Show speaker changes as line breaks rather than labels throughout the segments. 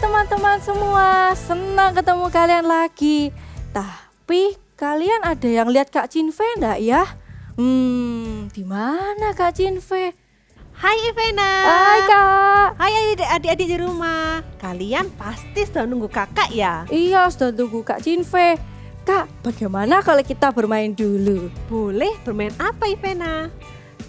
teman-teman semua, senang ketemu kalian lagi. Tapi kalian ada yang lihat Kak Cinve enggak ya? Di mana Kak Cinve?
Hai Ivena.
Hai Kak.
Hai adik-adik di rumah. Kalian pasti sudah nunggu kakak ya?
Iya, sudah tunggu Kak Cinve. Kak, bagaimana kalau kita bermain dulu?
Boleh, bermain apa Ivena?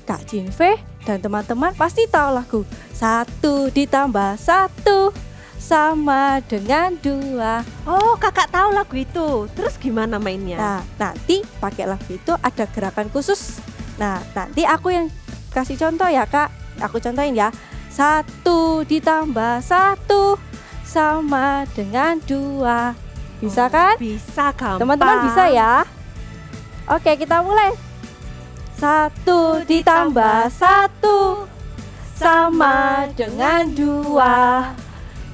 Kak Cinve dan teman-teman pasti tahu lagu 1 ditambah 1 sama dengan 2.
Oh, kakak tahu lagu itu. Terus gimana mainnya?
Nah, nanti pakai lagu itu ada gerakan khusus. Nah, nanti aku yang kasih contoh ya Kak. Aku contohin ya. 1 ditambah 1 sama dengan 2. Bisa kan?
Bisa, gampang.
Teman-teman bisa ya? Oke, kita mulai. 1 ditambah 1 sama dengan 2.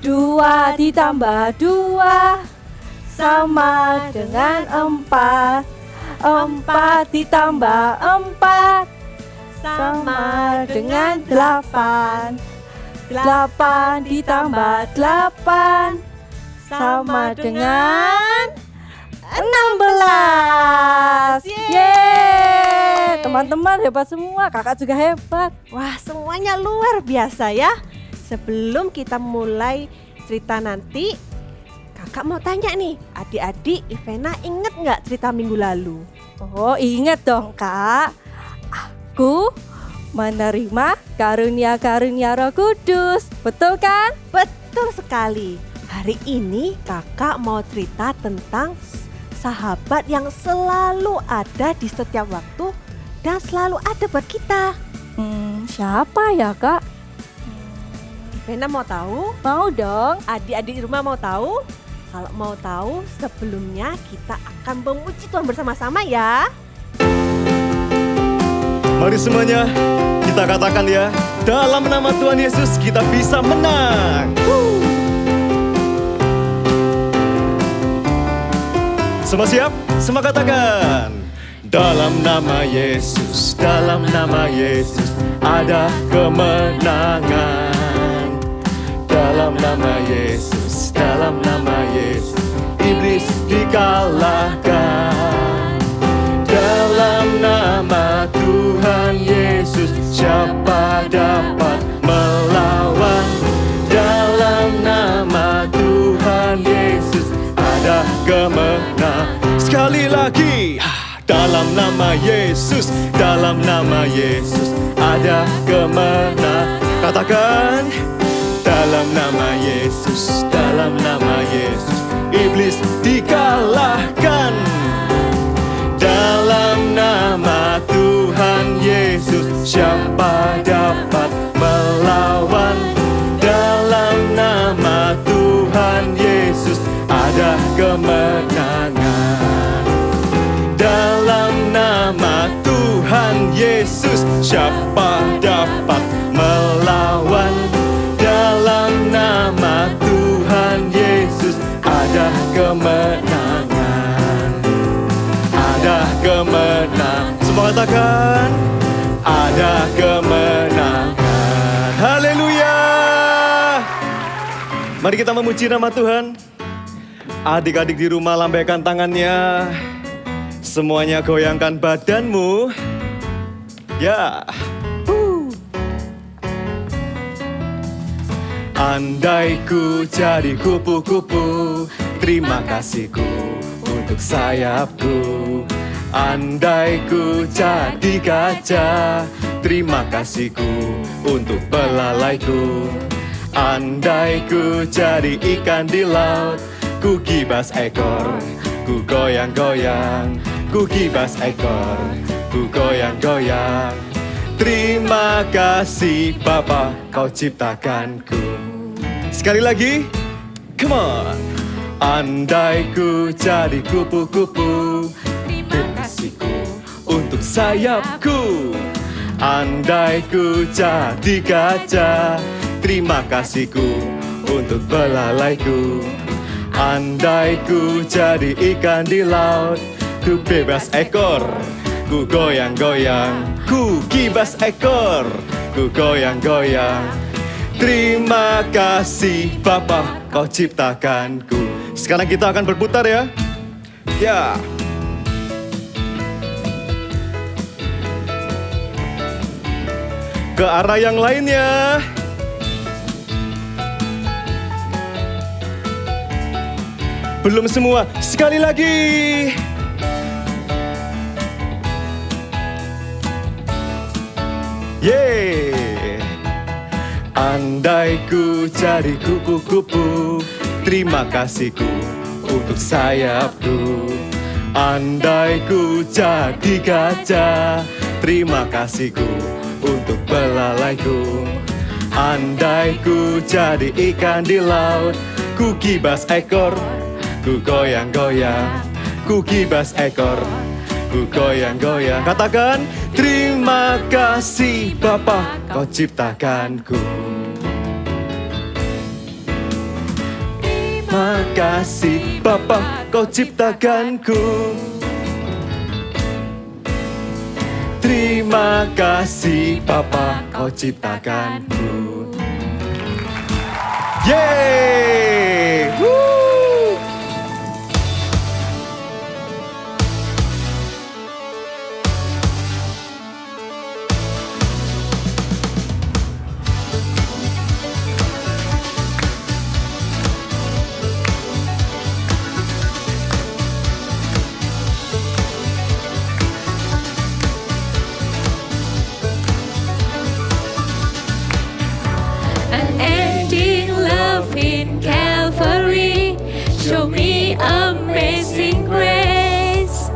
2 ditambah 2 sama dengan 4. 4 ditambah 4 sama dengan 8. 8 ditambah 8 sama dengan 16. Yeay! Teman-teman hebat semua, kakak juga hebat.
Wah, semuanya luar biasa ya. Sebelum kita mulai cerita nanti, kakak mau tanya nih, adik-adik Ivena inget nggak cerita minggu lalu?
Oh, ingat dong Kak. Aku menerima karunia-karunia Roh Kudus. Betul kan?
Betul sekali. Hari ini kakak mau cerita tentang sahabat yang selalu ada di setiap waktu dan selalu ada buat kita.
Siapa ya Kak?
Ivena mau tahu?
Mau dong.
Adik-adik di rumah mau tahu? Kalau mau tahu, sebelumnya kita akan memuji Tuhan bersama-sama ya.
Mari semuanya kita katakan ya, dalam nama Tuhan Yesus kita bisa menang. Semua siap? Semua katakan. Dalam nama Yesus, dalam nama Yesus ada kemenangan. Dalam nama Yesus, dalam nama Yesus iblis dikalahkan. Dalam nama Tuhan Yesus siapa dapat melawan? Dalam nama Tuhan Yesus ada kemenangan. Sekali lagi, dalam nama Yesus, dalam nama Yesus ada kemenangan. Katakan, dalam nama Yesus, dalam nama Yesus iblis dikalahkan. Dalam nama Tuhan Yesus siapa dapat melawan? Dalam nama Tuhan Yesus ada kemenangan. Dalam nama Tuhan Yesus siapa dapat melawan? Dalam nama Tuhan Yesus ada kemenangan. Ada kemenangan. Semua katakan, ada kemenangan. Haleluya. Mari kita memuji nama Tuhan. Adik-adik di rumah lambaikan tangannya. Semuanya goyangkan badanmu. Ya. Andai ku jadi kupu-kupu, terima kasihku untuk sayapku. Andai ku jadi gajah, terima kasihku untuk belalaiku. Andai ku jadi ikan di laut, ku gibas ekor, ku goyang-goyang. Ku gibas ekor, ku goyang-goyang. Terima kasih Bapa, kau ciptakanku. Sekali lagi, come on. Andai ku jadi kupu-kupu, terima kasihku untuk sayapku. Andai ku jadi gajah, terima kasihku untuk belalaiku. Andai ku jadi ikan di laut, ku bebas ekor, ku goyang-goyang. Ku gibas ekor, ku goyang-goyang. Terima kasih Bapa, Kau ciptakanku. Sekarang kita akan berputar ya. Ya. Ke arah yang lainnya. Belum semua, sekali lagi. Yeay. Andai ku jadi kupu-kupu, terima kasihku untuk sayapku. Andai ku jadi gajah, terima kasihku untuk belalaiku. Andai ku jadi ikan di laut, ku kibas ekor, ku goyang-goyang, ku kibas ekor, ku goyang-goyang. Katakan, terima kasih Bapa, Kau ciptakanku. Terima kasih Bapa, Kau ciptakanku. Terima kasih Bapa, Kau ciptakanku. Yeay! Woo!
Unending love in Calvary, show me amazing grace.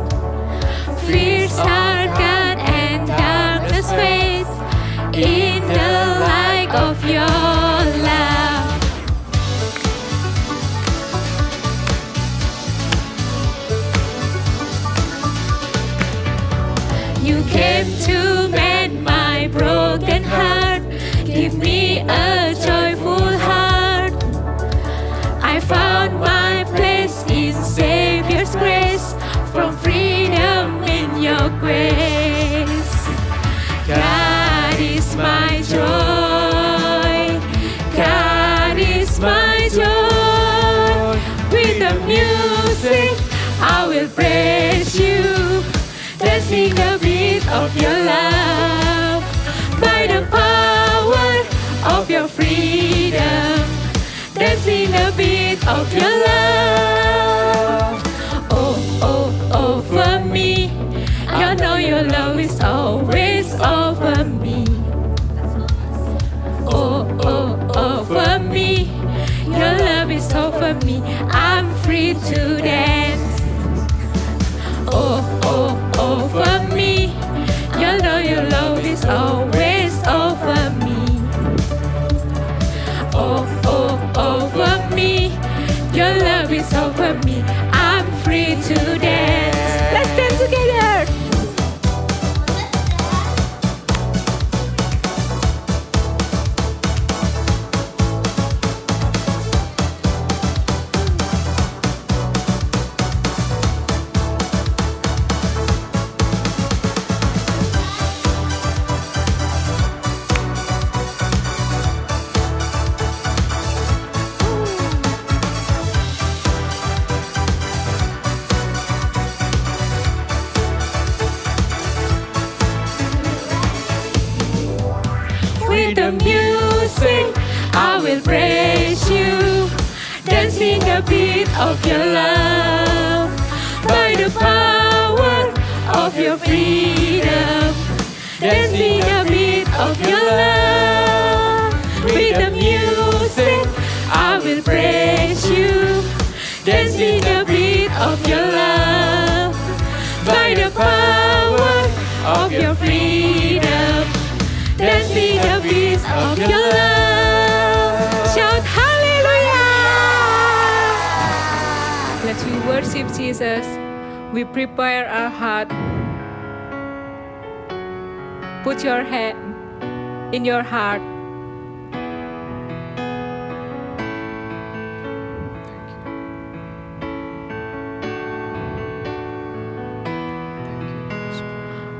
Fears are gone and darkness fades in the light of your love. You came to mend my broken heart, give me a joyful heart. I found my place in Savior's grace, from freedom in your grace. God is my joy, God is my joy. With the music I will praise you, dancing the beat of your love. By the power of your freedom, dancing the beat of your love. Oh, oh, over me, I know your love is always over me. Oh, oh, over me, your love is over me. I'm free to dance. Oh, oh, over me, you know your love is always over me. Oh, oh, over me, your love is over me. I'm free to dance. Let's dance together. With the music I will praise you, dancing the beat of your love. By the power of your freedom, dancing the beat of your love. With the music I will praise you, dancing the beat of your love. By the power of your freedom, dancing the beat of your love. Shout hallelujah!
Let's we worship Jesus. We prepare our heart. Put your hand in your heart.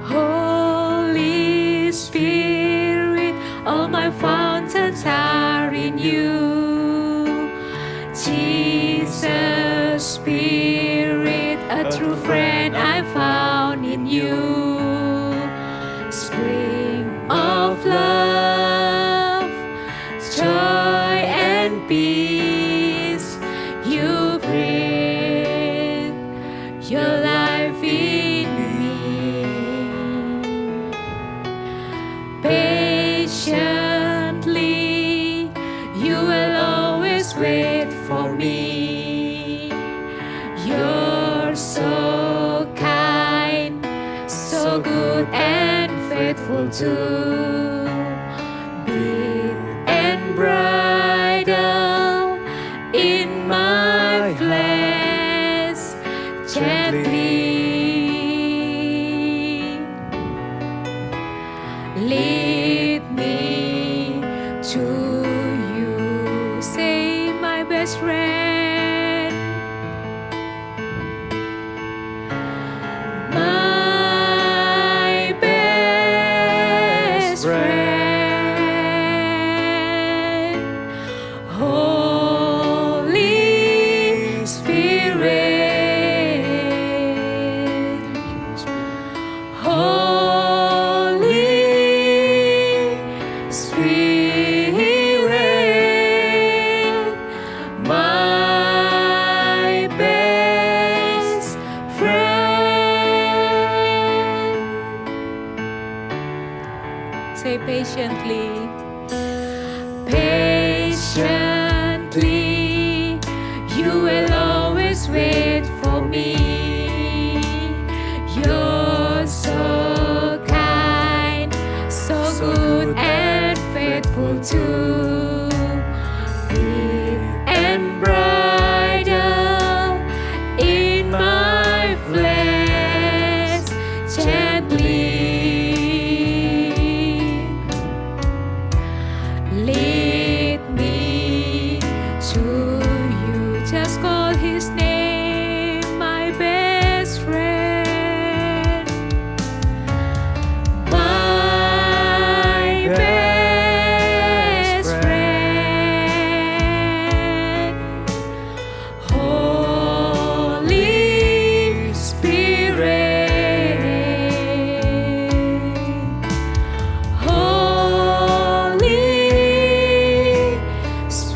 Holy Spirit, all my fountains are
in you. Jesus, Spirit, a true friend I found in you. Spring of love, joy and peace, you breathe your life in me. Patiently, you will always wait for me. You're so kind, so good and faithful too. Big and bridal in my flesh, gently lead me to you. Say, my best friend, my best friend, Holy Spirit, Holy Spirit, my best friend. Say patiently, patiently, you will always wait for me. You're so kind, so good and faithful too. Big and bridal in my flesh, gently lead me to you. Just call his name, my best friend, my best friend, Holy Spirit, Holy Spirit,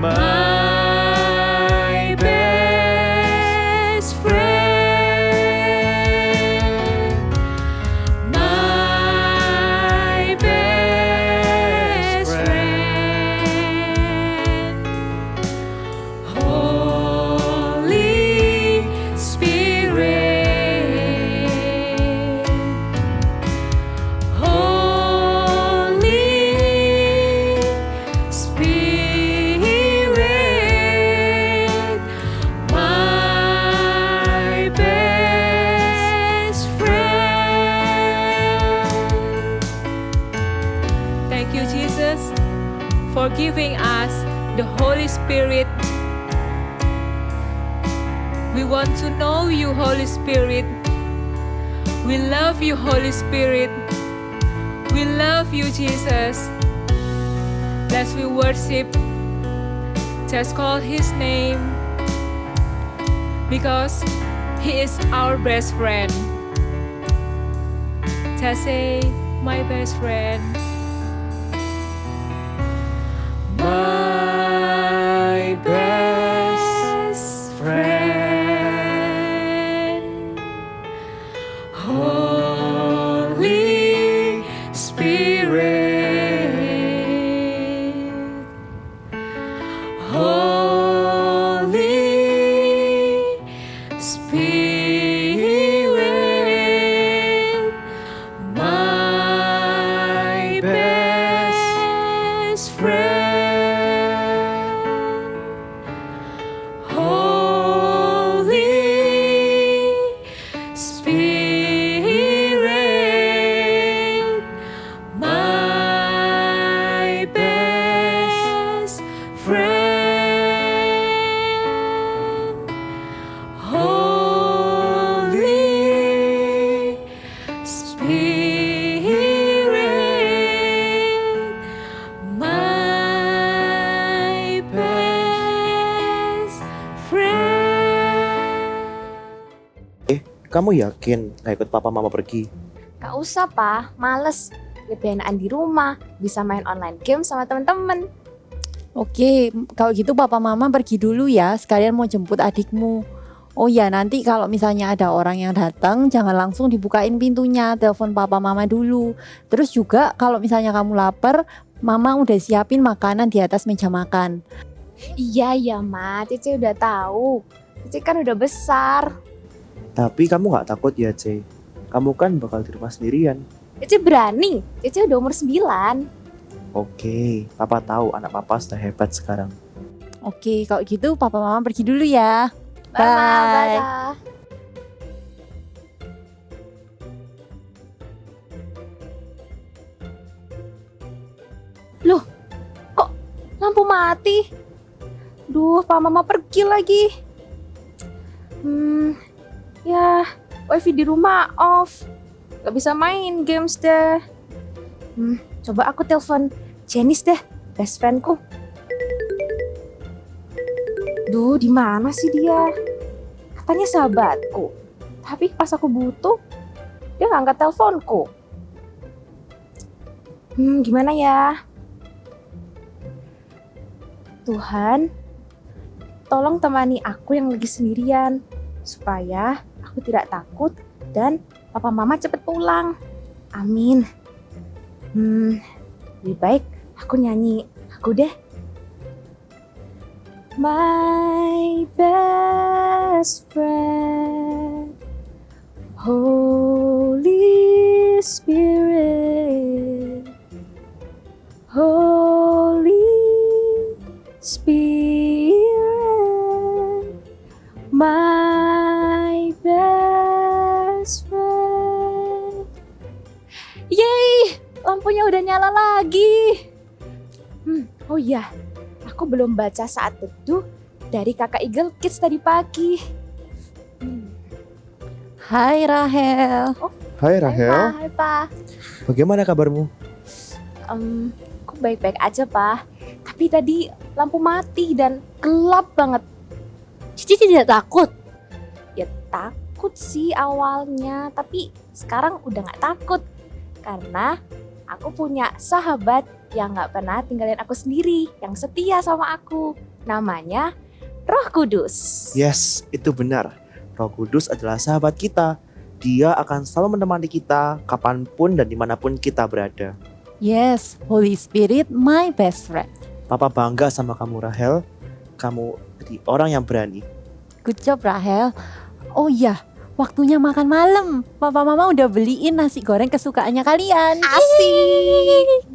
my best friend, my best friend, Holy Spirit, Holy Spirit, my best friend. Thank you, Jesus, for giving us the Holy Spirit. We want to know you, Holy Spirit. We love you, Holy Spirit. We love you, Jesus. Let's we worship. Just call his name, because he is our best friend. Just say, my best friend. My best friend, Holy Spirit, Holy Spirit, my
kamu yakin gak ikut papa mama pergi?
Gak usah, Pa. Males. Lebih enakan di rumah, bisa main online game sama temen-temen.
Oke, kalau gitu papa mama pergi dulu ya, sekalian mau jemput adikmu. Oh ya, nanti kalau misalnya ada orang yang datang, jangan langsung dibukain pintunya, telepon papa mama dulu. Terus juga kalau misalnya kamu lapar, mama udah siapin makanan di atas meja makan.
Iya, Ma. Cece udah tahu. Cece kan udah besar.
Tapi kamu gak takut ya, Ce? Kamu kan bakal di rumah sendirian.
Cece berani. Cece udah umur 9.
Oke, papa tahu anak papa sudah hebat sekarang.
Oke, kalau gitu papa mama pergi dulu ya.
Bye, Ma.
Bye.
Dadah. Loh, kok lampu mati? Duh, Pa Mama pergi lagi. Ya, wifi di rumah off. Gak bisa main games deh. Coba aku telepon Janice deh, best friendku. Duh, di mana sih dia? Katanya sahabatku. Tapi pas aku butuh, dia nggak angkat teleponku. Gimana ya? Tuhan, tolong temani aku yang lagi sendirian, supaya aku tidak takut dan papa mama cepet pulang. Amin. Lebih baik aku nyanyi aku deh. My best friend, Holy Spirit, Holy Spirit, my best friend. Yeay, lampunya udah nyala lagi. Oh iya, aku belum baca saat teduh dari kakak Eagle Kids tadi pagi.
Hai Rahel.
Hai Rahel,
Hai Pa.
bagaimana kabarmu?
Aku baik-baik aja Pa. Tapi tadi lampu mati dan gelap banget.
Cici tidak takut.
Ya takut sih awalnya, tapi sekarang udah gak takut. Karena aku punya sahabat yang gak pernah tinggalin aku sendiri, yang setia sama aku. Namanya Roh Kudus.
Yes, itu benar. Roh Kudus adalah sahabat kita. Dia akan selalu menemani kita kapanpun dan dimanapun kita berada.
Yes, Holy Spirit, my best friend.
Papa bangga sama kamu Rahel. Kamu jadi orang yang berani.
Good job Rahel. Oh iya, waktunya makan malam. Papa mama udah beliin nasi goreng kesukaannya kalian.
Asik.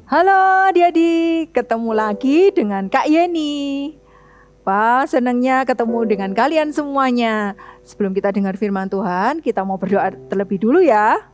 Halo adik-adik, ketemu lagi dengan Kak Yeni. Pa, senangnya ketemu dengan kalian semuanya. Sebelum kita dengar firman Tuhan, kita mau berdoa terlebih dulu ya.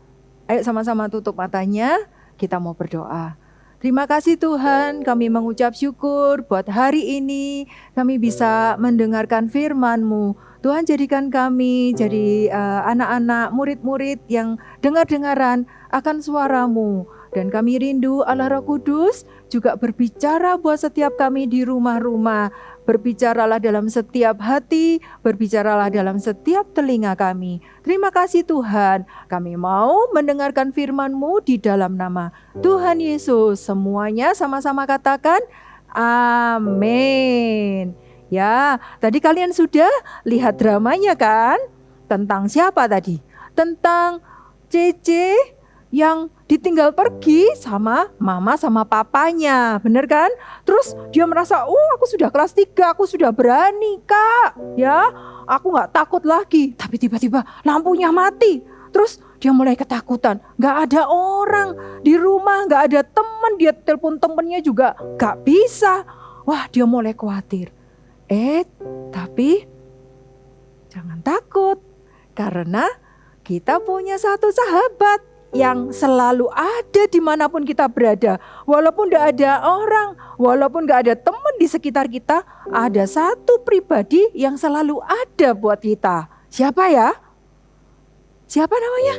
Ayo sama-sama tutup matanya, kita mau berdoa. Terima kasih Tuhan, kami mengucap syukur buat hari ini kami bisa mendengarkan firman-Mu. Tuhan jadikan kami jadi anak-anak murid-murid yang dengar-dengaran akan suara-Mu. Dan kami rindu Allah Roh Kudus juga berbicara buat setiap kami di rumah-rumah. Berbicaralah dalam setiap hati, berbicaralah dalam setiap telinga kami. Terima kasih Tuhan, kami mau mendengarkan firman-Mu di dalam nama Tuhan Yesus. Semuanya sama-sama katakan amin. Ya, tadi kalian sudah lihat dramanya kan? Tentang siapa tadi? Tentang Cece yang ditinggal pergi sama mama sama papanya, bener kan? Terus dia merasa, aku sudah kelas 3, aku sudah berani kak, ya aku gak takut lagi. Tapi tiba-tiba lampunya mati, terus dia mulai ketakutan, gak ada orang di rumah, gak ada teman, dia telepon temennya juga gak bisa. Wah, dia mulai khawatir. Tapi jangan takut, karena kita punya satu sahabat yang selalu ada dimanapun kita berada. Walaupun gak ada orang, walaupun gak ada teman di sekitar kita, ada satu pribadi yang selalu ada buat kita. Siapa ya? Siapa namanya?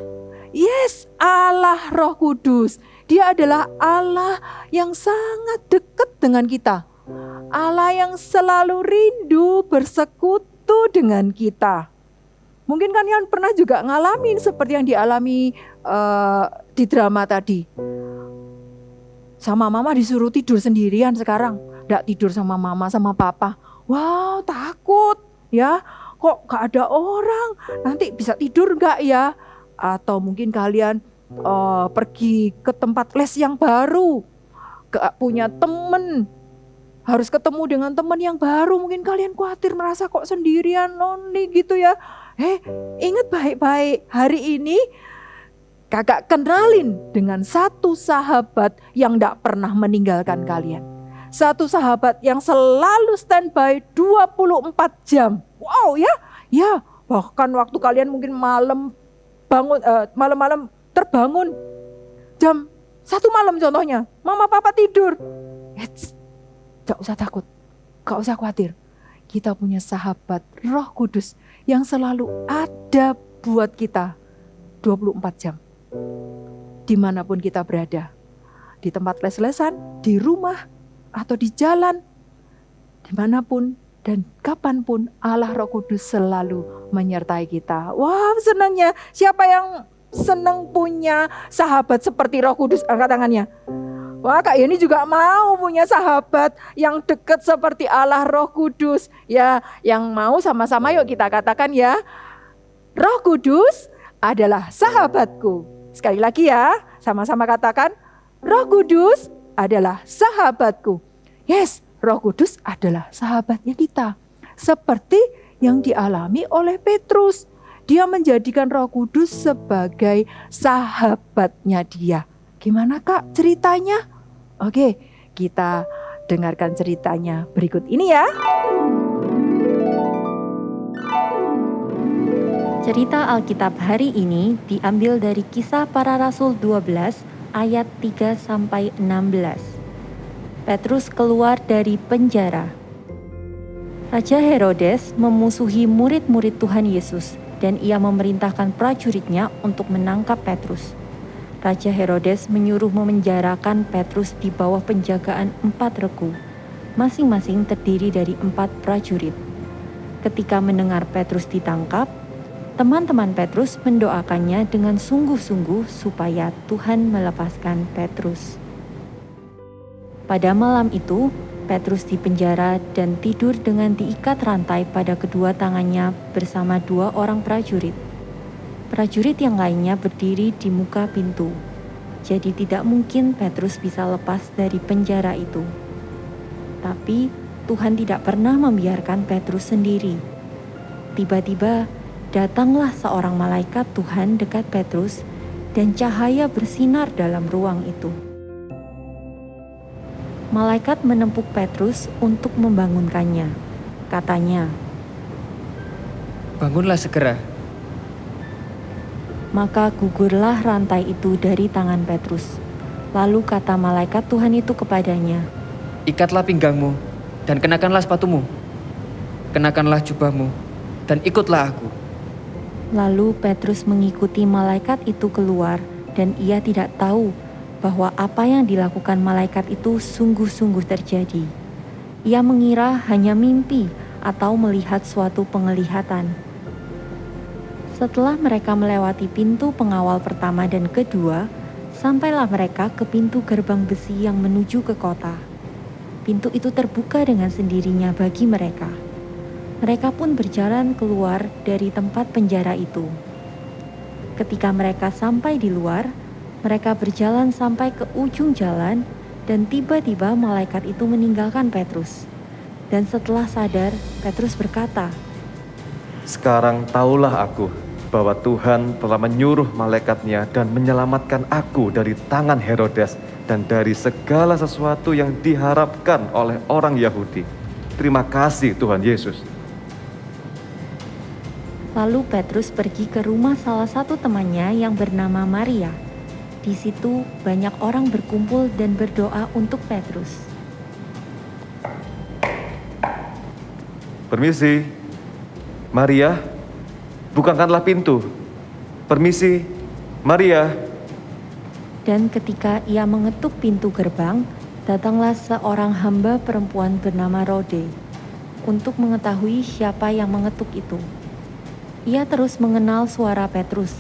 Yes, Allah Roh Kudus. Dia adalah Allah yang sangat dekat dengan kita. Allah yang selalu rindu bersekutu dengan kita. Mungkin kalian pernah juga ngalamin seperti yang dialami di drama tadi. Sama mama disuruh tidur sendirian sekarang. Nggak tidur sama mama sama papa. Wow, takut ya. Kok gak ada orang? Nanti bisa tidur gak ya? Atau mungkin kalian pergi ke tempat les yang baru. Gak punya temen. Harus ketemu dengan teman yang baru. Mungkin kalian khawatir merasa kok sendirian, lonely gitu ya. Ingat baik-baik, hari ini kakak kenalin dengan satu sahabat yang gak pernah meninggalkan kalian. Satu sahabat yang selalu standby 24 jam. Wow ya, ya bahkan waktu kalian mungkin malam bangun, malam-malam terbangun jam 1 malam contohnya, mama papa tidur. Gak usah takut, gak usah khawatir. Kita punya sahabat Roh Kudus yang selalu ada buat kita 24 jam. Dimanapun kita berada, di tempat les-lesan, di rumah, atau di jalan, dimanapun dan kapanpun Allah Roh Kudus selalu menyertai kita. Wow, senangnya. Siapa yang senang punya sahabat seperti Roh Kudus? Angkat tangannya. Wah, Kak Yeni juga mau punya sahabat yang dekat seperti Allah Roh Kudus. Ya, yang mau sama-sama yuk kita katakan ya. Roh Kudus adalah sahabatku. Sekali lagi ya, sama-sama katakan. Roh Kudus adalah sahabatku. Yes, Roh Kudus adalah sahabatnya kita. Seperti yang dialami oleh Petrus. Dia menjadikan Roh Kudus sebagai sahabatnya dia. Gimana Kak ceritanya? Oke, kita dengarkan ceritanya berikut ini ya.
Cerita Alkitab hari ini diambil dari Kisah Para Rasul 12 ayat 3-16. Petrus keluar dari penjara. Raja Herodes memusuhi murid-murid Tuhan Yesus dan ia memerintahkan prajuritnya untuk menangkap Petrus. Raja Herodes menyuruh memenjarakan Petrus di bawah penjagaan 4 regu, masing-masing terdiri dari 4 prajurit. Ketika mendengar Petrus ditangkap, teman-teman Petrus mendoakannya dengan sungguh-sungguh supaya Tuhan melepaskan Petrus. Pada malam itu, Petrus dipenjara dan tidur dengan diikat rantai pada kedua tangannya bersama 2 orang prajurit. Prajurit yang lainnya berdiri di muka pintu. Jadi tidak mungkin Petrus bisa lepas dari penjara itu. Tapi Tuhan tidak pernah membiarkan Petrus sendiri. Tiba-tiba datanglah seorang malaikat Tuhan dekat Petrus dan cahaya bersinar dalam ruang itu. Malaikat menempuk Petrus untuk membangunkannya. Katanya,
"Bangunlah segera."
Maka gugurlah rantai itu dari tangan Petrus. Lalu kata malaikat Tuhan itu kepadanya,
"Ikatlah pinggangmu dan kenakanlah sepatumu. Kenakanlah jubahmu dan ikutlah aku."
Lalu Petrus mengikuti malaikat itu keluar dan ia tidak tahu bahwa apa yang dilakukan malaikat itu sungguh-sungguh terjadi. Ia mengira hanya mimpi atau melihat suatu penglihatan. Setelah mereka melewati pintu pengawal pertama dan kedua, sampailah mereka ke pintu gerbang besi yang menuju ke kota. Pintu itu terbuka dengan sendirinya bagi mereka. Mereka pun berjalan keluar dari tempat penjara itu. Ketika mereka sampai di luar, mereka berjalan sampai ke ujung jalan dan tiba-tiba malaikat itu meninggalkan Petrus. Dan setelah sadar, Petrus berkata,
Sekarang tahulah aku bahwa Tuhan telah menyuruh malaikatnya dan menyelamatkan aku dari tangan Herodes dan dari segala sesuatu yang diharapkan oleh orang Yahudi. Terima kasih Tuhan Yesus.
Lalu Petrus pergi ke rumah salah satu temannya yang bernama Maria. Di situ banyak orang berkumpul dan berdoa untuk Petrus.
Permisi, Maria, bukakanlah pintu. Permisi, Maria.
Dan ketika ia mengetuk pintu gerbang, datanglah seorang hamba perempuan bernama Rode untuk mengetahui siapa yang mengetuk itu. Ia terus mengenal suara Petrus,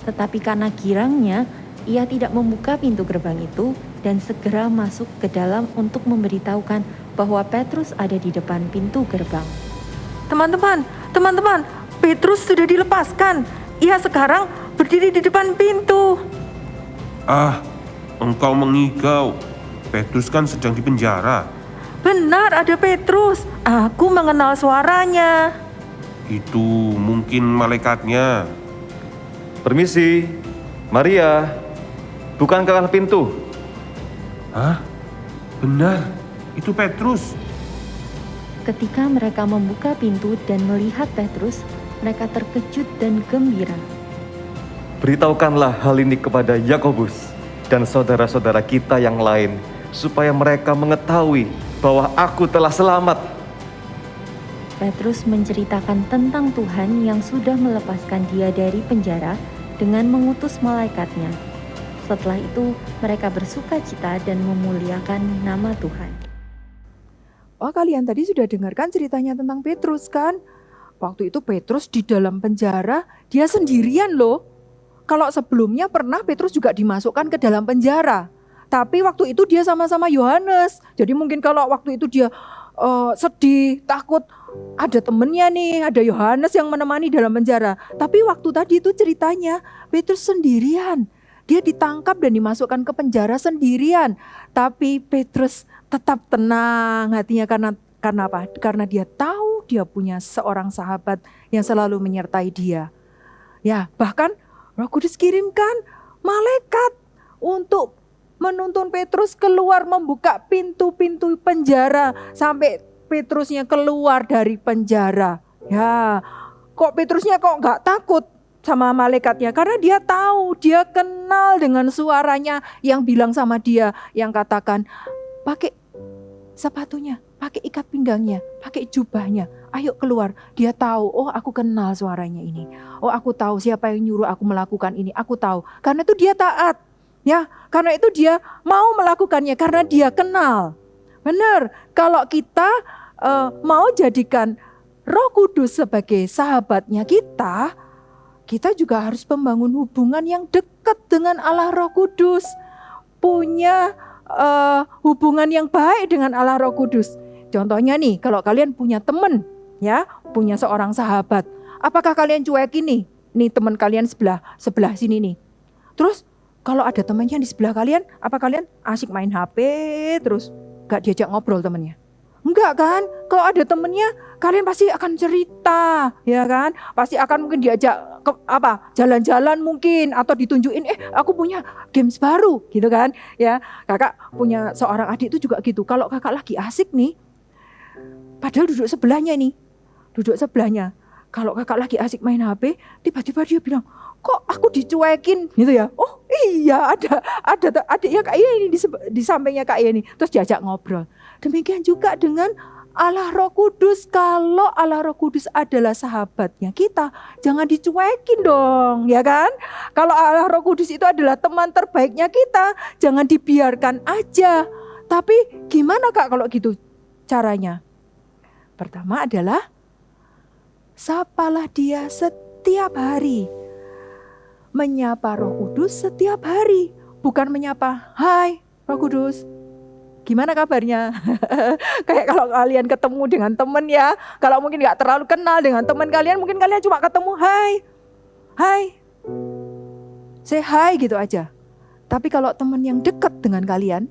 tetapi karena girangnya, ia tidak membuka pintu gerbang itu dan segera masuk ke dalam untuk memberitahukan bahwa Petrus ada di depan pintu gerbang.
Teman-teman, Petrus sudah dilepaskan. Ia sekarang berdiri di depan pintu.
Ah, engkau mengigau. Petrus kan sedang dipenjara.
Benar, ada Petrus. Aku mengenal suaranya.
Itu mungkin malaikatnya.
Permisi, Maria, bukankah pintu?
Hah? Benar, itu Petrus.
Ketika mereka membuka pintu dan melihat Petrus, mereka terkejut dan gembira.
Beritahukanlah hal ini kepada Yakobus dan saudara-saudara kita yang lain, supaya mereka mengetahui bahwa aku telah selamat.
Petrus menceritakan tentang Tuhan yang sudah melepaskan dia dari penjara dengan mengutus malaikatnya. Setelah itu, mereka bersukacita dan memuliakan nama Tuhan.
Oh, kalian tadi sudah dengarkan ceritanya tentang Petrus kan? Waktu itu Petrus di dalam penjara, dia sendirian loh. Kalau sebelumnya pernah Petrus juga dimasukkan ke dalam penjara. Tapi waktu itu dia sama-sama Yohanes. Jadi mungkin kalau waktu itu dia sedih, takut, ada temennya nih, ada Yohanes yang menemani dalam penjara. Tapi waktu tadi itu ceritanya Petrus sendirian. Dia ditangkap dan dimasukkan ke penjara sendirian. Tapi Petrus tetap tenang hatinya karena apa? Karena dia tahu dia punya seorang sahabat yang selalu menyertai dia. Ya, bahkan Roh Kudus kirimkan malaikat untuk menuntun Petrus keluar, membuka pintu-pintu penjara sampai Petrusnya keluar dari penjara. Ya, kok Petrusnya kok nggak takut sama malaikatnya? Karena dia tahu, dia kenal dengan suaranya yang bilang sama dia, yang katakan, pakai sepatunya, pakai ikat pinggangnya, pakai jubahnya, ayo keluar. Dia tahu, oh aku kenal suaranya ini. Oh aku tahu siapa yang nyuruh aku melakukan ini, aku tahu. Karena itu dia taat. Ya, karena itu dia mau melakukannya karena dia kenal. Benar, kalau kita mau jadikan Roh Kudus sebagai sahabatnya kita juga harus membangun hubungan yang dekat dengan Allah Roh Kudus. Punya hubungan yang baik dengan Allah Roh Kudus. Contohnya nih, kalau kalian punya teman, ya, punya seorang sahabat, apakah kalian cuekin nih? Nih teman kalian sebelah sini nih. Terus kalau ada temannya di sebelah kalian, apa kalian asik main HP terus gak diajak ngobrol temannya? Enggak kan? Kalau ada temennya, kalian pasti akan cerita, ya kan? Pasti akan mungkin diajak ke jalan-jalan mungkin, atau ditunjukin, aku punya games baru, gitu kan? Ya, kakak punya seorang adik itu juga gitu. Kalau kakak lagi asik nih, padahal duduk sebelahnya. Kalau kakak lagi asik main HP, tiba-tiba dia bilang, kok aku dicuekin, gitu ya? Oh iya, ada adiknya Kak Iya ini di sampingnya Kak Iya ini, terus diajak ngobrol. Demikian juga dengan Allah Roh Kudus. Kalau Allah Roh Kudus adalah sahabatnya kita, jangan dicuekin dong, ya kan? Kalau Allah Roh Kudus itu adalah teman terbaiknya kita, jangan dibiarkan aja. Tapi gimana Kak kalau gitu caranya? Pertama adalah sapalah dia setiap hari. Menyapa Roh Kudus setiap hari, bukan menyapa, hai Roh Kudus, gimana kabarnya? Kayak kalau kalian ketemu dengan teman ya, kalau mungkin gak terlalu kenal dengan teman kalian, mungkin kalian cuma ketemu hai, say hi gitu aja. Tapi kalau teman yang dekat dengan kalian,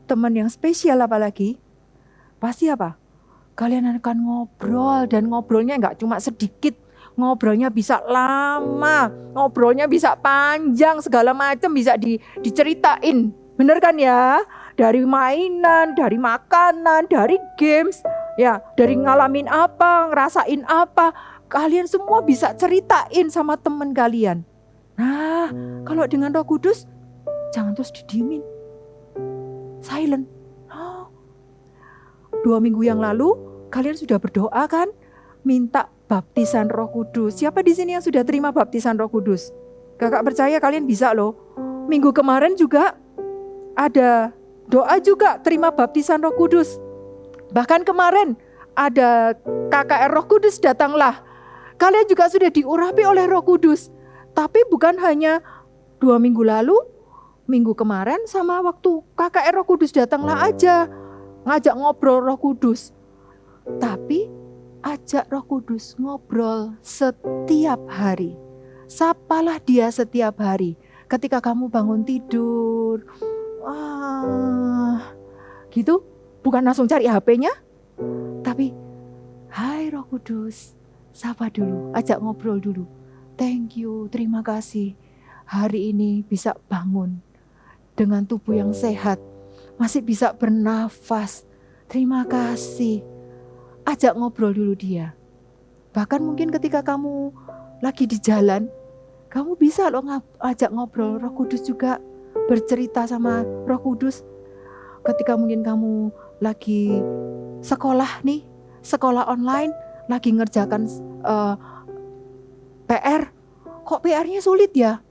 teman yang spesial apalagi, pasti apa? Kalian akan ngobrol, dan ngobrolnya gak cuma sedikit, ngobrolnya bisa lama, ngobrolnya bisa panjang, segala macam bisa diceritain. Bener kan ya? Dari mainan, dari makanan, dari games, ya, dari ngalamin apa, ngerasain apa, kalian semua bisa ceritain sama teman kalian. Nah, kalau dengan Roh Kudus, jangan terus didiemin, silent. 2 minggu yang lalu, kalian sudah berdoa kan? Minta baptisan Roh Kudus. Siapa di sini yang sudah terima baptisan Roh Kudus? Kakak percaya kalian bisa loh. Minggu kemarin juga ada doa juga terima baptisan Roh Kudus. Bahkan kemarin ada KKR Roh Kudus datanglah. Kalian juga sudah diurapi oleh Roh Kudus. Tapi bukan hanya 2 minggu lalu, minggu kemarin sama waktu KKR Roh Kudus datanglah aja. Ngajak ngobrol Roh Kudus. Tapi ajak Roh Kudus ngobrol setiap hari. Sapalah dia setiap hari. Ketika kamu bangun tidur, gitu, bukan langsung cari HP-nya, tapi hai Roh Kudus, sapa dulu, ajak ngobrol dulu. Thank you, terima kasih. Hari ini bisa bangun dengan tubuh yang sehat, masih bisa bernafas. Terima kasih. Ajak ngobrol dulu dia. Bahkan mungkin ketika kamu lagi di jalan, kamu bisa loh ajak ngobrol. Roh Kudus juga bercerita sama Roh Kudus. Ketika mungkin kamu lagi sekolah nih, sekolah online, lagi ngerjakan PR. Kok PR-nya sulit ya?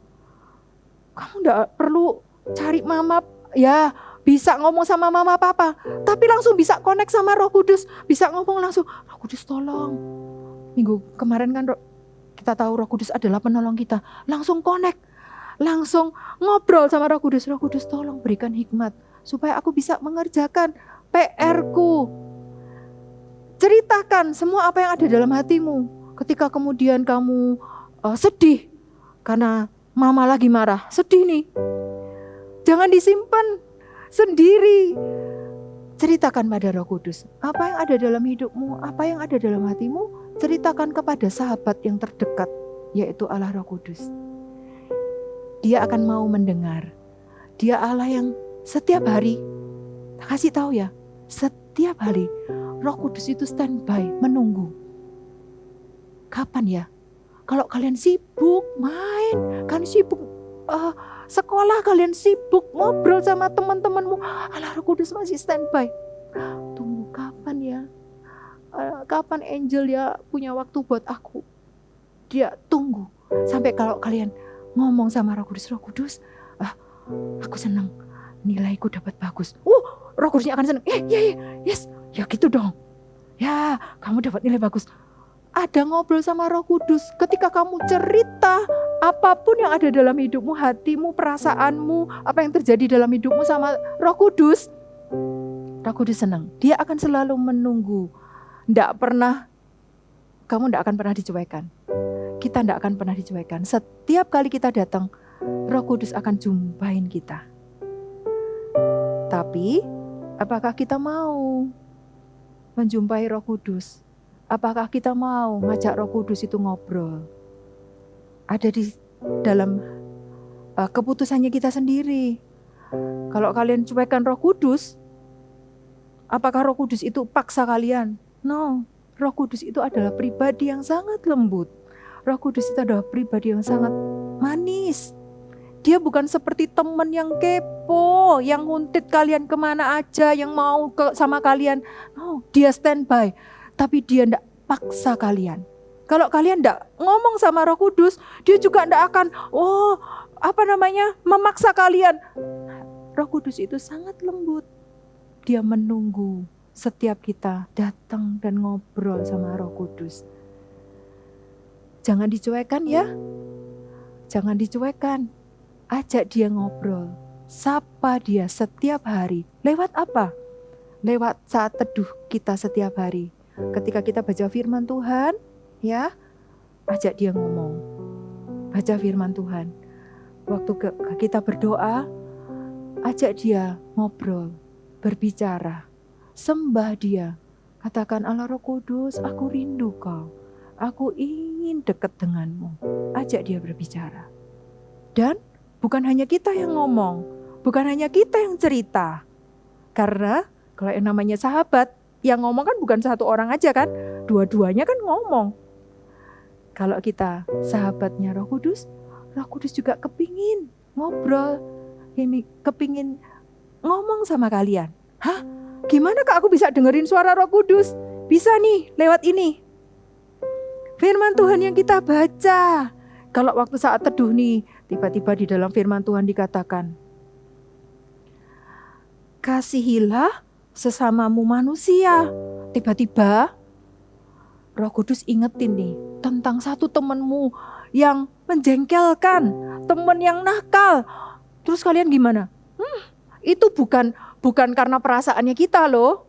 Kamu enggak perlu cari mama, ya bisa ngomong sama mama papa, tapi langsung bisa connect sama Roh Kudus. Bisa ngomong langsung, Roh Kudus tolong. Minggu kemarin kan kita tahu Roh Kudus adalah penolong kita. Langsung connect, langsung ngobrol sama Roh Kudus. Roh Kudus tolong berikan hikmat supaya aku bisa mengerjakan PR-ku. Ceritakan semua apa yang ada dalam hatimu. Ketika kemudian kamu sedih karena mama lagi marah, sedih nih, jangan disimpan sendiri. Ceritakan pada Roh Kudus apa yang ada dalam hidupmu, apa yang ada dalam hatimu. Ceritakan kepada sahabat yang terdekat, yaitu Allah Roh Kudus. Dia akan mau mendengar. Dia Allah yang setiap hari, kasih tahu ya, setiap hari Roh Kudus itu standby menunggu. Kapan ya? Kalau kalian sibuk main, kalian sibuk sekolah, kalian sibuk ngobrol sama teman-temanmu, Allah Roh Kudus masih standby. Tunggu kapan ya? Kapan Angel ya punya waktu buat aku? Dia tunggu sampai kalau kalian ngomong sama Roh Kudus, Roh Kudus, aku senang, nilaiku dapat bagus. Roh Kudusnya akan senang. Yes, ya gitu dong. Ya, kamu dapat nilai bagus. Ada ngobrol sama Roh Kudus. Ketika kamu cerita apapun yang ada dalam hidupmu, hatimu, perasaanmu, apa yang terjadi dalam hidupmu sama Roh Kudus, Roh Kudus senang. Dia akan selalu menunggu. Kamu tidak akan pernah dicuekan. Kita tidak akan pernah dicuekan. Setiap kali kita datang, Roh Kudus akan jumpain kita. Tapi, apakah kita mau menjumpai Roh Kudus? Apakah kita mau ngajak Roh Kudus itu ngobrol? Ada di dalam keputusannya kita sendiri. Kalau kalian cuekan Roh Kudus, apakah Roh Kudus itu paksa kalian? No, Roh Kudus itu adalah pribadi yang sangat lembut. Roh Kudus itu adalah pribadi yang sangat manis. Dia bukan seperti teman yang kepo, yang nguntit kalian kemana aja, yang mau sama kalian. No, dia standby. Tapi dia tidak paksa kalian. Kalau kalian tidak ngomong sama Roh Kudus, dia juga tidak akan memaksa kalian. Roh Kudus itu sangat lembut. Dia menunggu setiap kita datang dan ngobrol sama Roh Kudus. Jangan dicuekan ya. Jangan dicuekan. Ajak dia ngobrol. Sapa dia setiap hari. Lewat apa? Lewat saat teduh kita setiap hari. Ketika kita baca firman Tuhan, ya, ajak dia ngomong. Baca firman Tuhan. Waktu kita berdoa, ajak dia ngobrol, berbicara. Sembah dia. Katakan, Allah Roh Kudus, aku rindu kau. Aku ingin dekat denganmu. Ajak dia berbicara. Dan bukan hanya kita yang ngomong. Bukan hanya kita yang cerita. Karena kalau yang namanya sahabat, yang ngomong kan bukan satu orang aja kan. Dua-duanya kan ngomong. Kalau kita sahabatnya Roh Kudus juga kepingin ngobrol. Kepingin ngomong sama kalian. Hah? Gimana Kak aku bisa dengerin suara Roh Kudus? Bisa nih lewat ini. Firman Tuhan yang kita baca. Kalau waktu saat teduh nih, tiba-tiba di dalam firman Tuhan dikatakan, kasihilah sesamamu manusia. Tiba-tiba Roh Kudus ingetin nih, tentang satu temanmu yang menjengkelkan, teman yang nakal. Terus kalian gimana? Itu bukan karena perasaannya kita loh.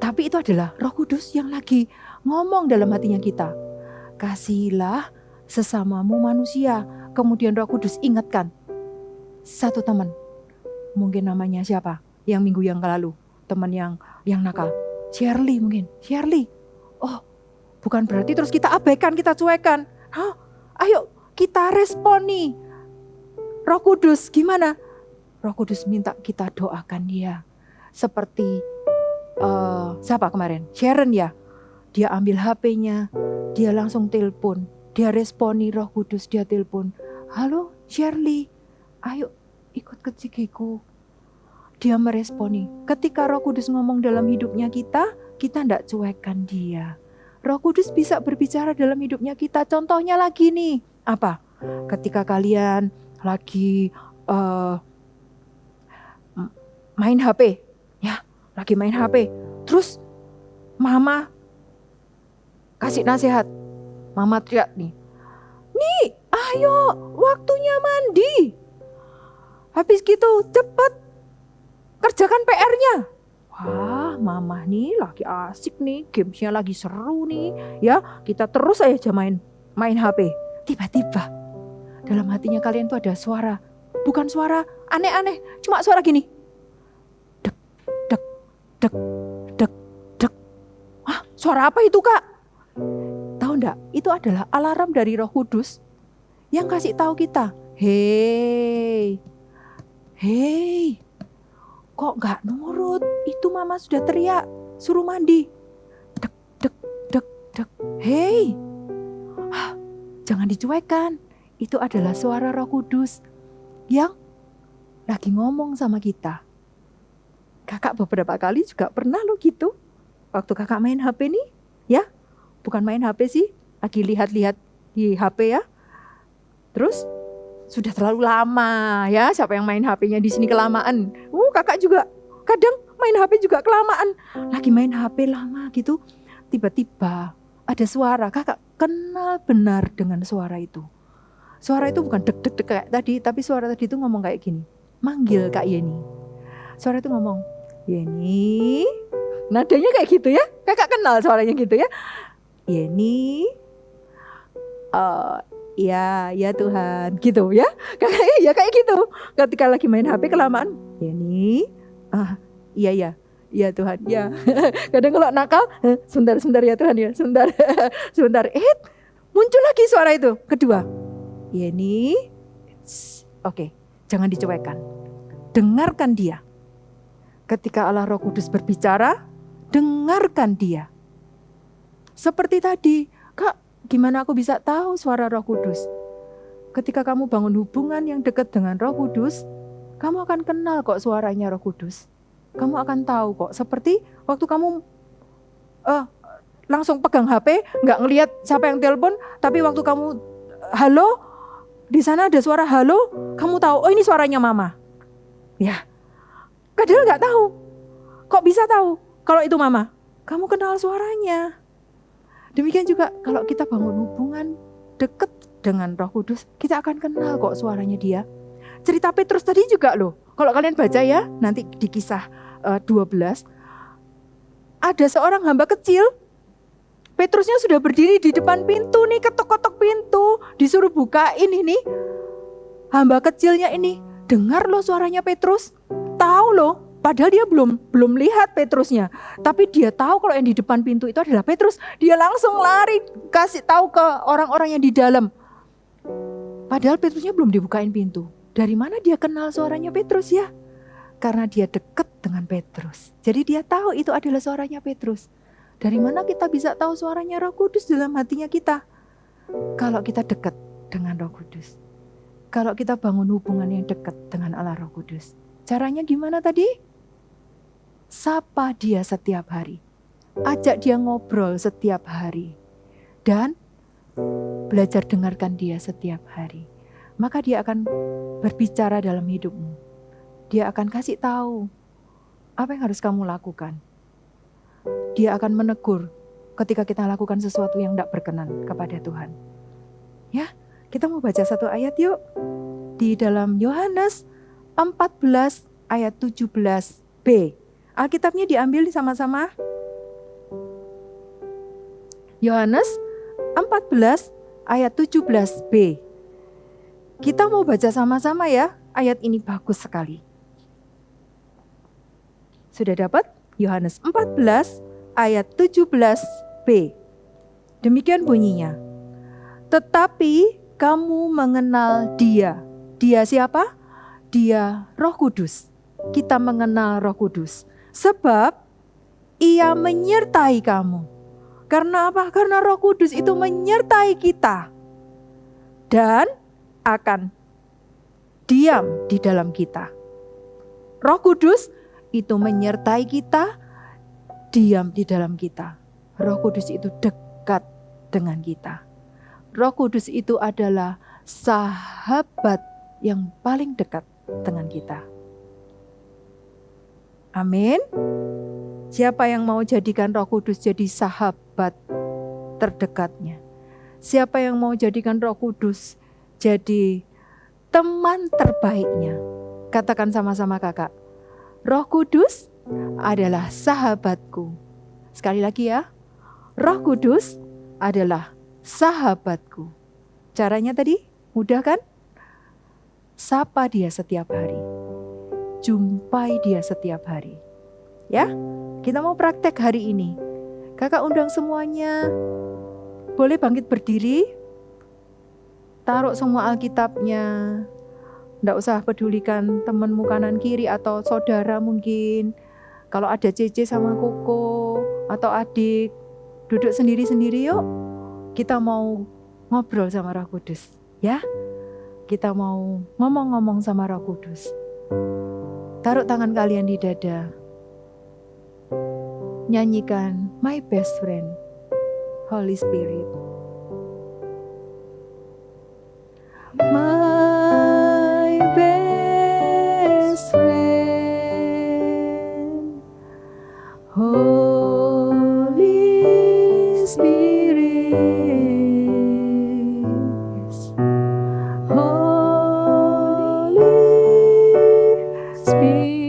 Tapi itu adalah Roh Kudus yang lagi ngomong dalam hatinya kita. Kasihilah sesamamu manusia. Kemudian Roh Kudus ingatkan satu teman. Mungkin namanya siapa? Yang minggu yang lalu, teman yang nakal. Shirley mungkin. Shirley. Oh, bukan berarti terus kita abaikan, kita cuekan. Ayo kita responi. Roh Kudus gimana? Roh Kudus minta kita doakan dia. Seperti siapa kemarin? Sharon ya. Dia ambil HP-nya, dia langsung telepon. Dia responi Roh Kudus, dia telepon. Halo Shirley, ayo ikut ke Cikiku. Dia meresponi. Ketika Roh Kudus ngomong dalam hidupnya kita tidak cuekkan dia. Roh Kudus bisa berbicara dalam hidupnya kita. Contohnya lagi nih, apa? Ketika kalian lagi main HP, ya, lagi main HP. Terus mama kasih nasihat. Mama teriak nih, ayo waktunya mandi. Habis gitu cepet kerjakan PR-nya. Wah, mama nih lagi asik nih, gamesnya lagi seru nih. Ya, kita terus aja main HP. Tiba-tiba dalam hatinya kalian tuh ada suara. Bukan suara aneh-aneh, cuma suara gini. Dek, dek, dek, dek, dek. Hah, suara apa itu kak? Tahu enggak? Itu adalah alarm dari Roh Kudus yang kasih tahu kita. Hei, kok gak nurut? Itu mama sudah teriak, suruh mandi. Dek, dek, dek, dek. Hei, jangan dicuekan. Itu adalah suara Roh Kudus yang lagi ngomong sama kita. Kakak beberapa kali juga pernah loh gitu. Waktu kakak main HP nih, ya, bukan main HP sih, lagi lihat-lihat di HP ya. Terus sudah terlalu lama ya, siapa yang main HP-nya di sini kelamaan? Kakak juga kadang main HP juga kelamaan. Lagi main HP lama gitu, tiba-tiba ada suara. Kakak kenal benar dengan suara itu. Suara itu bukan dek-dek-dek kayak tadi, tapi suara tadi itu ngomong kayak gini. Manggil Kak Yeni. Suara itu ngomong, Yeni. Nadanya kayak gitu ya. Kakak kenal suaranya gitu ya. Yeni. Ya Tuhan, gitu ya. Ya kayak gitu. Ketika lagi main HP kelamaan, Yeni. Iya Tuhan, ya. Kadang kalau nakal, sebentar ya Tuhan ya, sebentar. Muncul lagi suara itu. Kedua, Yeni. Oke, jangan dicuekan. Dengarkan dia. Ketika Allah Roh Kudus berbicara, dengarkan dia. Seperti tadi, Kak, gimana aku bisa tahu suara Roh Kudus? Ketika kamu bangun hubungan yang dekat dengan Roh Kudus, kamu akan kenal kok suaranya Roh Kudus. Kamu akan tahu kok. Seperti waktu kamu langsung pegang HP, nggak ngelihat siapa yang telepon, tapi waktu kamu halo, di sana ada suara halo, kamu tahu, oh ini suaranya mama. Ya, padahal nggak tahu. Kok bisa tahu kalau itu mama? Kamu kenal suaranya. Demikian juga kalau kita bangun hubungan dekat dengan Roh Kudus, kita akan kenal kok suaranya dia. Cerita Petrus tadi juga loh. Kalau kalian baca ya, nanti di Kisah 12, ada seorang hamba kecil. Petrusnya sudah berdiri di depan pintu nih, ketok-ketok pintu, disuruh bukain ini. Hamba kecilnya ini dengar loh suaranya Petrus, tahu loh. Padahal dia belum lihat Petrusnya, tapi dia tahu kalau yang di depan pintu itu adalah Petrus. Dia langsung lari kasih tahu ke orang-orang yang di dalam. Padahal Petrusnya belum dibukain pintu. Dari mana dia kenal suaranya Petrus ya? Karena dia dekat dengan Petrus. Jadi dia tahu itu adalah suaranya Petrus. Dari mana kita bisa tahu suaranya Roh Kudus dalam hatinya kita? Kalau kita dekat dengan Roh Kudus. Kalau kita bangun hubungan yang dekat dengan Allah Roh Kudus. Caranya gimana tadi? Sapa dia setiap hari. Ajak dia ngobrol setiap hari. Dan belajar dengarkan dia setiap hari. Maka dia akan berbicara dalam hidupmu. Dia akan kasih tahu apa yang harus kamu lakukan. Dia akan menegur ketika kita lakukan sesuatu yang tidak berkenan kepada Tuhan. Ya, kita mau baca satu ayat yuk. Di dalam Yohanes 14 ayat 17b. Alkitabnya diambil sama-sama. Yohanes 14 ayat 17b. Kita mau baca sama-sama ya. Ayat ini bagus sekali. Sudah dapat? Yohanes 14 ayat 17b. Demikian bunyinya. Tetapi kamu mengenal Dia. Dia siapa? Dia Roh Kudus. Kita mengenal Roh Kudus. Sebab Ia menyertai kamu. Karena apa? Karena Roh Kudus itu menyertai kita. Dan akan diam di dalam kita. Roh Kudus itu menyertai kita, diam di dalam kita. Roh Kudus itu dekat dengan kita. Roh Kudus itu adalah sahabat yang paling dekat dengan kita. Amin. Siapa yang mau jadikan Roh Kudus jadi sahabat terdekatnya? Siapa yang mau jadikan Roh Kudus jadi teman terbaiknya? Katakan sama-sama kakak. Roh Kudus adalah sahabatku. Sekali lagi ya. Roh Kudus adalah sahabatku. Caranya tadi mudah kan? Sapa dia setiap hari. Jumpai dia setiap hari. Ya, kita mau praktek hari ini. Kakak undang semuanya. Boleh bangkit berdiri. Taruh semua Alkitabnya. Nggak usah pedulikan temanmu kanan kiri atau saudara mungkin. Kalau ada Cece sama Koko atau adik, duduk sendiri-sendiri yuk. Kita mau ngobrol sama Roh Kudus. Ya, kita mau ngomong-ngomong sama Roh Kudus. Taruh tangan kalian di dada. Nyanyikan My Best Friend, Holy Spirit. My best friend, Holy Spirit, Holy Spirit.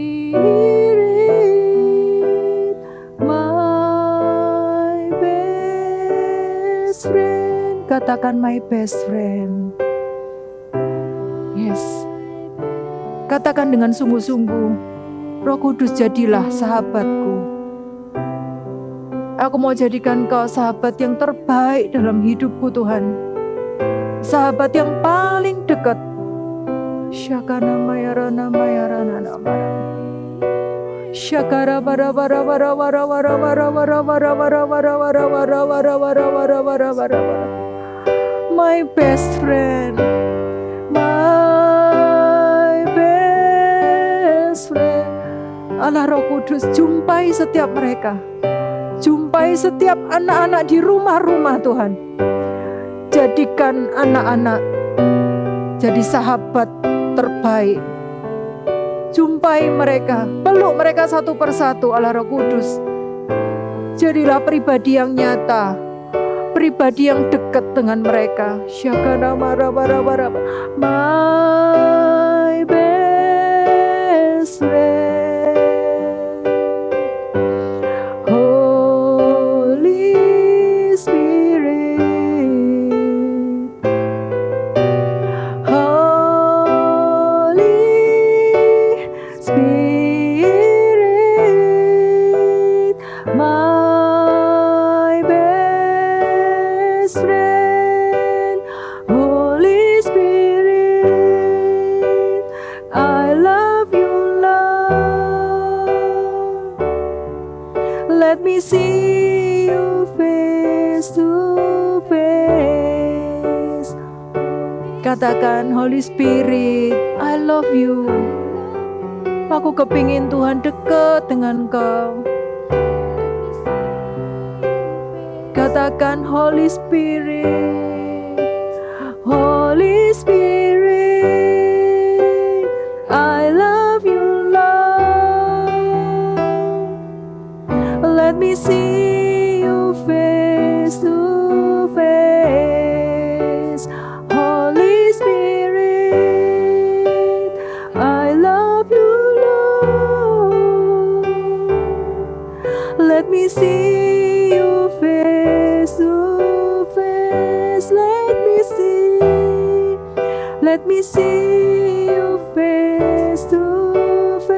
Katakan my best friend. Yes. Katakan dengan sungguh-sungguh. Roh Kudus jadilah sahabatku. Aku mau jadikan kau sahabat yang terbaik dalam hidupku Tuhan. Sahabat yang paling dekat. Syakana mayarana mayarana namara. Syakara bara bara bara bara bara bara bara bara bara bara bara bara bara bara bara bara bara. My best friend, my best friend. Allah Roh Kudus, jumpai setiap mereka. Jumpai setiap anak-anak di rumah-rumah Tuhan. Jadikan anak-anak jadi sahabat terbaik. Jumpai mereka, peluk mereka satu persatu Allah Roh Kudus. Jadilah pribadi yang nyata, pribadi yang dekat dengan mereka. Syakana marabara. My best friend, Holy Spirit, Holy Spirit, my best friend, Holy Spirit, I love you, Lord. Let me see you face to face. Katakan Holy Spirit, I love you. Aku kepingin Tuhan dekat dengan kau. Katakan Holy Spirit, Holy Spirit, I love you, Lord. Let me see you face Let me see you face to face.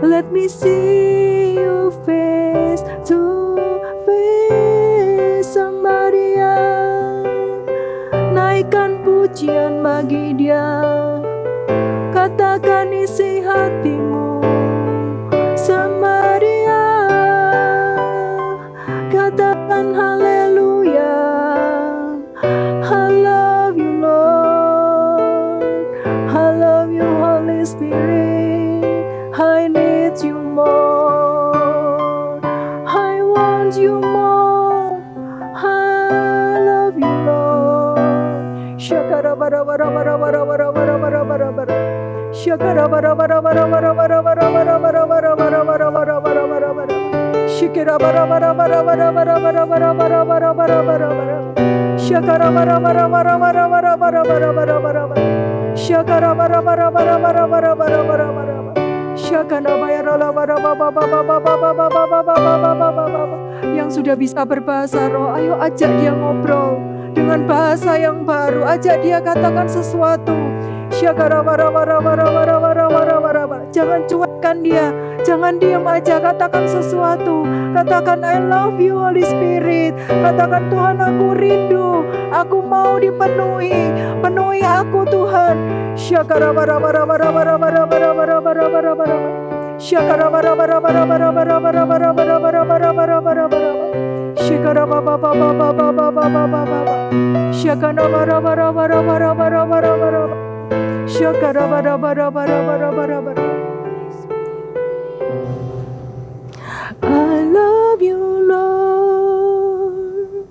Let me see you face to face. Sembah dia, naikkan pujian bagi dia. Katakan isi hatimu, sembah dia. Katakan haleluya. I love you Lord, I love you Holy Spirit, I need you more, I want you more, I love you Lord. Shakara bara bara bara bara bara bara bara bara bara. Shakara bara bara bara bara bara bara bara bara bara bara bara bara bara bara bara. Shakara bara bara bara bara bara bara bara bara bara bara bara bara. Shakara bara bara bara bara bara bara bara bara bara bara. Shakara bara bara bara bara bara bara bara bara. Shakana bayara la bara ba ba ba ba ba ba ba ba ba ba ba ba ba. Yang sudah bisa berbahasa roh, ayo ajak dia ngobrol dengan bahasa yang baru, ajak dia katakan sesuatu. Shakara bara bara bara bara bara bara bara bara. Jangan cuekkan dia, jangan diam aja, katakan sesuatu. Katakan I love you Holy Spirit. Katakan Tuhan aku rindu, aku mau dipenuhi, penuhi aku Tuhan. Shakara bara bara bara bara bara bara bara bara bara bara. Shakara bara bara bara bara bara bara bara bara bara bara bara bara bara. Shakara ba ba ba ba ba ba ba ba ba ba ba. Shakara bara bara bara bara bara bara bara. Shakara bara bara bara bara bara bara. I love you Lord,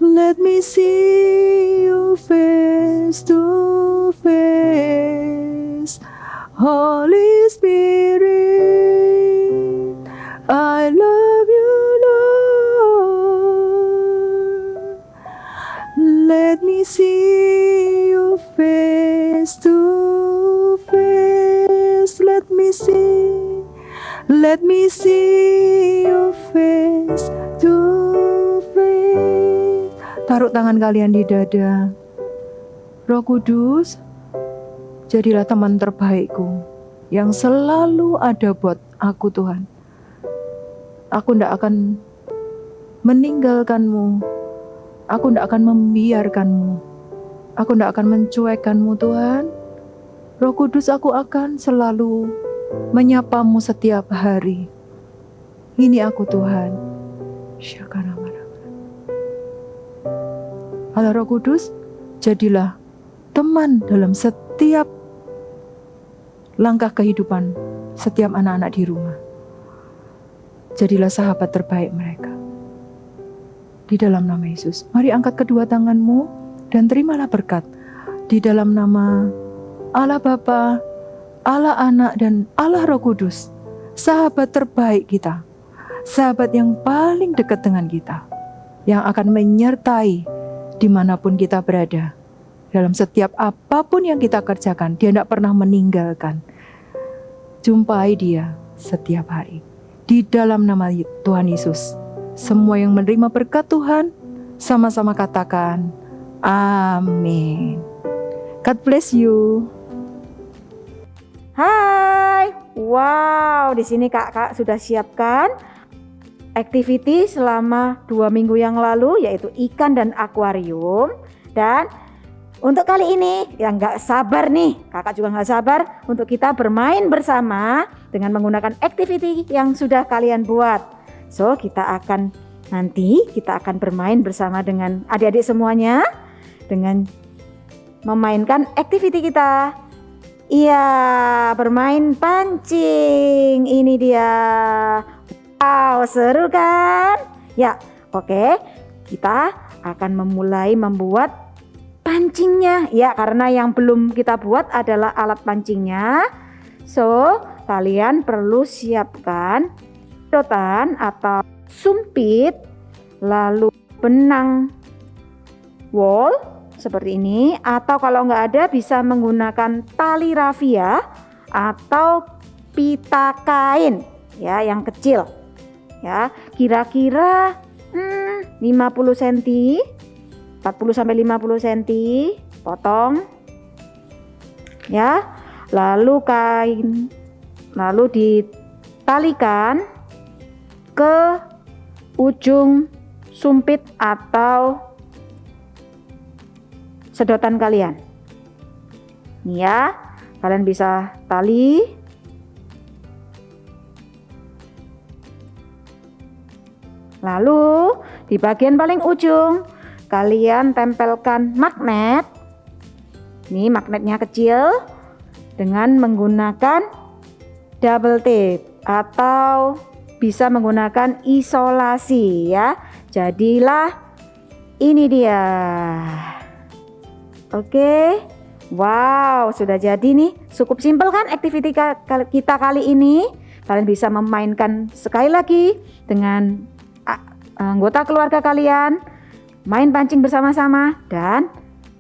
let me see you face to face. Holy Spirit, I love you Lord, let me see you face to face. Let me see you face to face. Taruh tangan kalian di dada. Roh Kudus, jadilah teman terbaikku yang selalu ada buat aku Tuhan. Aku tidak akan meninggalkanmu. Aku tidak akan membiarkanmu. Aku tidak akan mencuekkanmu Tuhan. Roh Kudus, aku akan selalu menyapamu setiap hari. Ini aku Tuhan. Allah Roh Kudus, jadilah teman dalam setiap langkah kehidupan setiap anak-anak di rumah. Jadilah sahabat terbaik mereka. Di dalam nama Yesus, mari angkat kedua tanganmu dan terimalah berkat. Di dalam nama Allah Bapa, Allah Anak, dan Allah Roh Kudus, sahabat terbaik kita, sahabat yang paling dekat dengan kita, yang akan menyertai dimanapun kita berada. Dalam setiap apapun yang kita kerjakan, dia tidak pernah meninggalkan. Jumpai dia setiap hari. Di dalam nama Tuhan Yesus, semua yang menerima berkat Tuhan, sama-sama katakan, amin. God bless you.
Hai, wow, di sini kakak sudah siapkan activity selama 2 minggu yang lalu, yaitu ikan dan akuarium. Dan untuk kali ini, yang gak sabar nih, kakak juga gak sabar untuk kita bermain bersama dengan menggunakan activity yang sudah kalian buat. So, kita akan bermain bersama dengan adik-adik semuanya dengan memainkan activity kita. Iya, bermain pancing. Ini dia. Wow, seru kan? Ya, oke. Kita akan memulai membuat pancingnya. Ya, karena yang belum kita buat adalah alat pancingnya. So, kalian perlu siapkan sedotan atau sumpit, lalu benang wol seperti ini, atau kalau nggak ada bisa menggunakan tali rafia atau pita kain ya yang kecil ya, kira-kira 50 cm
40 sampai 50 cm, potong. Ya. Lalu ditalikan ke ujung sumpit atau sedotan kalian. Nih ya, kalian bisa tali. Lalu di bagian paling ujung kalian tempelkan magnet. Nih magnetnya kecil dengan menggunakan double tape atau bisa menggunakan isolasi ya. Jadilah ini dia. Oke. Wow, sudah jadi nih. Cukup simpel kan aktiviti kita kali ini? Kalian bisa memainkan sekali lagi dengan anggota keluarga kalian, main pancing bersama-sama, dan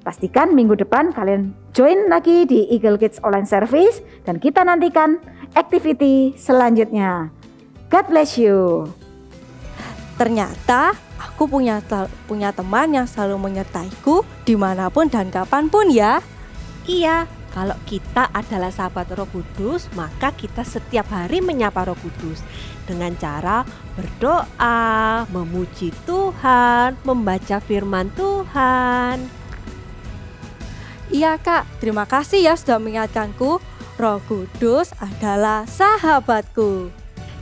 pastikan minggu depan kalian join lagi di Eagle Kids Online Service dan kita nantikan aktiviti selanjutnya. God bless you.
Ternyata aku punya teman yang selalu menyertaiku dimanapun dan kapanpun ya.
Iya, kalau kita adalah sahabat Roh Kudus, maka kita setiap hari menyapa Roh Kudus dengan cara berdoa, memuji Tuhan, membaca firman Tuhan.
Iya Kak, terima kasih ya sudah mengingatkanku. Roh Kudus adalah sahabatku.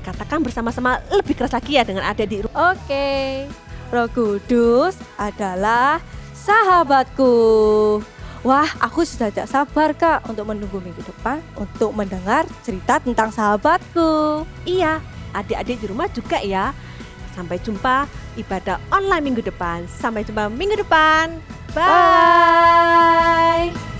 Katakan bersama-sama lebih keras lagi ya dengan adik-adik.
Oke, Roh Kudus adalah sahabatku. Wah, aku sudah tidak sabar Kak untuk menunggu minggu depan untuk mendengar cerita tentang sahabatku.
Iya, adik-adik di rumah juga ya. Sampai jumpa ibadah online minggu depan. Sampai jumpa minggu depan. Bye.
Bye.